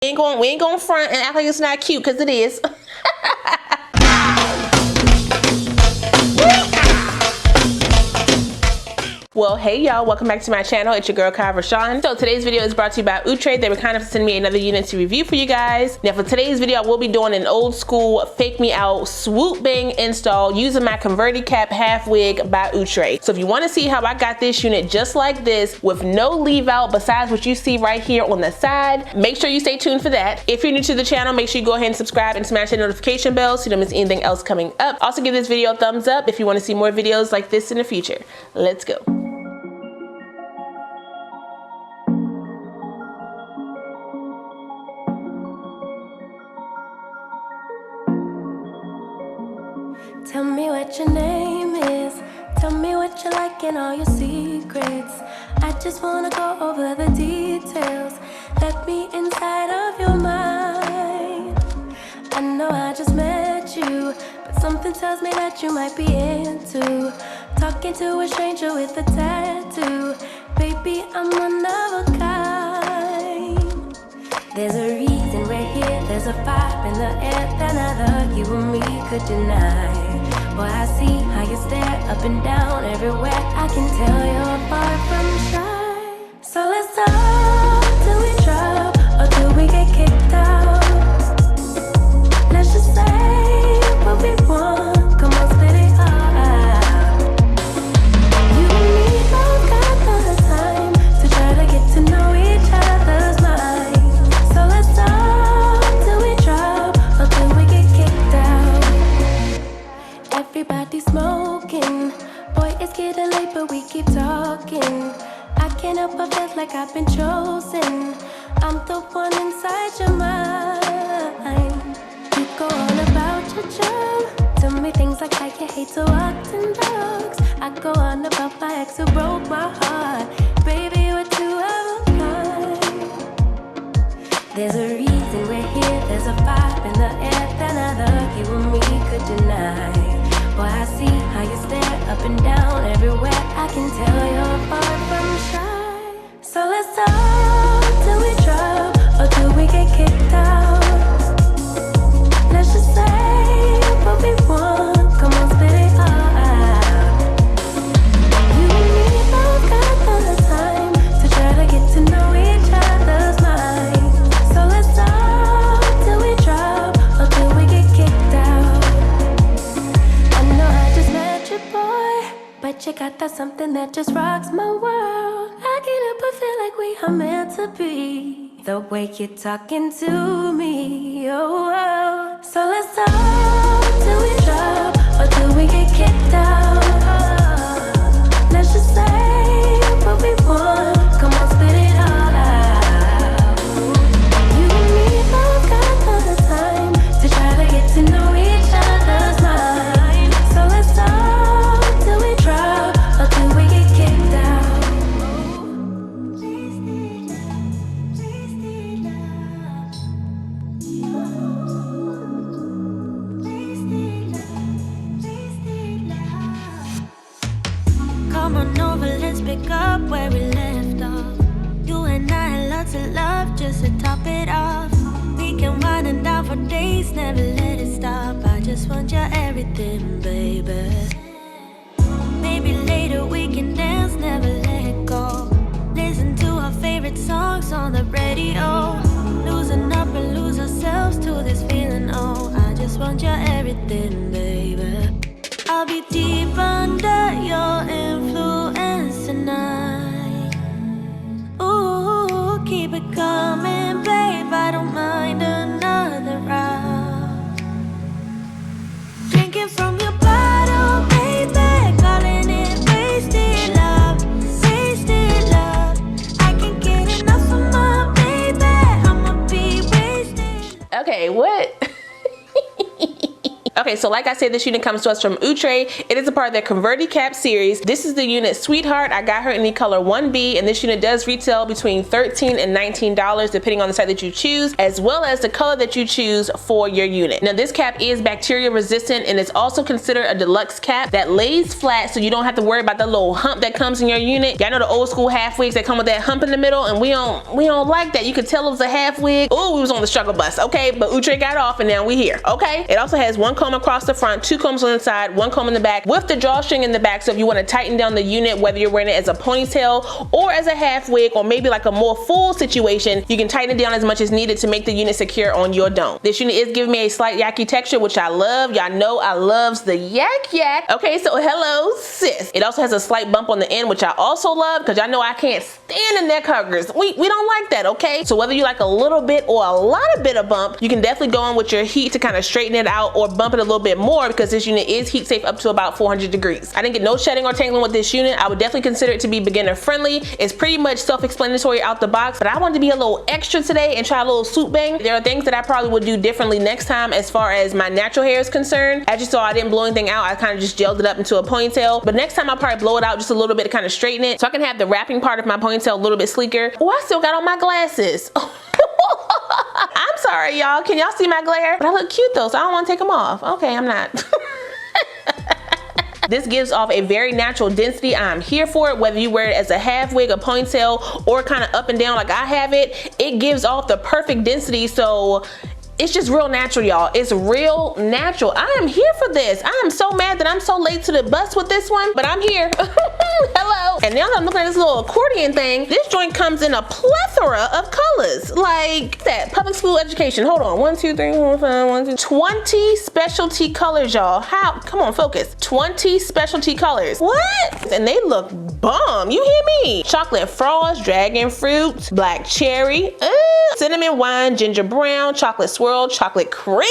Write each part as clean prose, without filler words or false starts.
We ain't going front and act like it's not cute, because it is. Well, hey y'all, welcome back to my channel. It's your girl Kai Rashawn. So today's video is brought to you by Outre. They were kind of sending me another unit to review for you guys. Now for today's video, I will be doing an old school fake me out swoop bang install using my Converti cap half wig by Outre. So if you want to see how I got this unit just like this with no leave out besides what you see right here on the side, make sure you stay tuned for that. If you're new to the channel, make sure you go ahead and subscribe and smash that notification bell so you don't miss anything else coming up. Also give this video a thumbs up if you want to see more videos like this in the future. Let's go. Tell me what your name is. Tell me what you like and all your secrets. I just wanna go over the details. Let me inside of your mind. I know I just met you, but something tells me that you might be into talking to a stranger with a tattoo. Baby, I'm one of a kind. There's a reason we're here. There's a vibe in the air that neither you or me could deny. Boy, I see how you stare up and down everywhere. I can tell you're far from shy. So let's talk till we drop or till we get kicked out. Let's just say what we want. Come on, spit it out. You and me both got the time to try to get to know each other's minds. So let's talk till we drop or till we get kicked out. Everybody smoking. Boy, it's getting late, but we keep talking. I can't help but feel like I've been chosen. I'm the one inside your mind. You go on about your job. Tell me things like how you hate to walk in dogs. I go on about my ex who broke my heart. Baby, we're two of a kind. There's a reason we're here. There's a vibe in the air that neither you or me could deny. Boy, I see how you stare up and down everywhere. I can tell you're far from shy. So let's talk till we drop or till we get kicked out. Let's just say what we want. Come on, spit it out. You and me both got the time to try to get to know each other's minds. So let's talk till we drop or till we get kicked out. I know I just met you, boy, but you got that something that just rocks my world. I can't help but feel like we are meant to be. The way you're talking to me, oh, oh. So let's talk till we drop or till we get kicked out. Let's just say what we want. Come on, spit it all out. You and me both got the time to try to get to know each other's mind. So let's talk till we drop or till we get kicked out. Come on over, let's pick up where we left off. You and I had lots of love just to top it off. We can wind and down for days, never let it stop. I just want your everything, baby. Maybe later we can dance, never let it go. Listen to our favorite songs on the radio. Losing up and lose ourselves to this feeling, oh. I just want your everything, baby. I'll be deep under your influence tonight. Ooh, keep it coming, babe. I don't mind another round. Drinking from your bottle, baby. Calling it wasted love, wasted love. I can't get enough of my baby. I'ma be wasted. Okay, what? Okay, so like I said, this unit comes to us from Outre. It is a part of their Converti Cap series. This is the unit Sweetheart. I got her in the color 1B, and this unit does retail between $13 and $19 depending on the site that you choose, as well as the color that you choose for your unit. Now this cap is bacteria resistant, and it's also considered a deluxe cap that lays flat, so you don't have to worry about the little hump that comes in your unit. Y'all know the old school half wigs that come with that hump in the middle, and we don't like that. You could tell it was a half wig. Oh, we was on the struggle bus. Okay, but Outre got off, and now we here. Okay, it also has one comb across the front, two combs on the side, one comb in the back with the drawstring in the back. So if you want to tighten down the unit, whether you're wearing it as a ponytail or as a half wig, or maybe like a more full situation, you can tighten it down as much as needed to make the unit secure on your dome. This unit is giving me a slight yucky texture, which I love. Y'all know I loves the yak. Okay, so hello sis. It also has a slight bump on the end, which I also love, because y'all know I can't stand the neck huggers. We don't like that, okay? So whether you like a little bit or a lot of bit of bump, you can definitely go in with your heat to kind of straighten it out or bump it a little bit more, because this unit is heat safe up to about 400 degrees. I didn't get no shedding or tangling with this unit. I would definitely consider it to be beginner friendly. It's pretty much self-explanatory out the box, but I wanted to be a little extra today and try a little swoop bang. There are things that I probably would do differently next time as far as my natural hair is concerned. As you saw, I didn't blow anything out. I kind of just gelled it up into a ponytail, but next time I'll probably blow it out just a little bit to kind of straighten it, so I can have the wrapping part of my ponytail a little bit sleeker. Oh, I still got on my glasses. I'm sorry, y'all. Can y'all see my glare? But I look cute though, so I don't want to take them off. Okay, I'm not. This gives off a very natural density. I'm here for it. Whether you wear it as a half wig, a ponytail, or kind of up and down like I have it, it gives off the perfect density. So it's just real natural, y'all. It's real natural. I am here for this. I am so mad that I'm so late to the bus with this one, but I'm here. Hello. And now that I'm looking at this little accordion thing, this joint comes in a plethora of colors. Like that, public school education. Hold on, 1, 2, 3, 4, 5, 1, 2, 20 specialty colors, y'all. How? Come on, focus. 20 specialty colors. What? And they look bomb. You hear me? Chocolate frost, dragon fruit, black cherry, cinnamon wine, ginger brown, chocolate swirl, chocolate cream,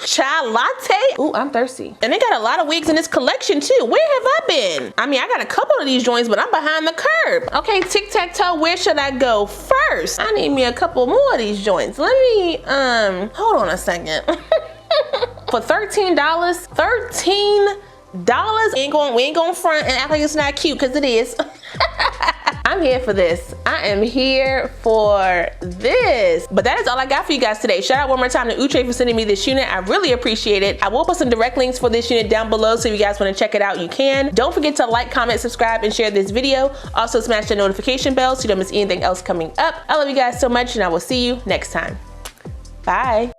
chai latte. Ooh, I'm thirsty. And they got a lot of wigs in this collection too. Where have I been? I mean, I got a couple of these joints, but I'm behind the curve. Okay, tic-tac-toe, where should I go first? I need me a couple more of these joints. Let me, hold on a second. For $13, we ain't going front and act like it's not cute, because it is. I'm here for this. I am here for this. But that is all I got for you guys today. Shout out one more time to Outre for sending me this unit. I really appreciate it. I will put some direct links for this unit down below, so if you guys want to check it out, you can. Don't forget to like, comment, subscribe, and share this video. Also smash the notification bell so you don't miss anything else coming up. I love you guys so much, and I will see you next time. Bye.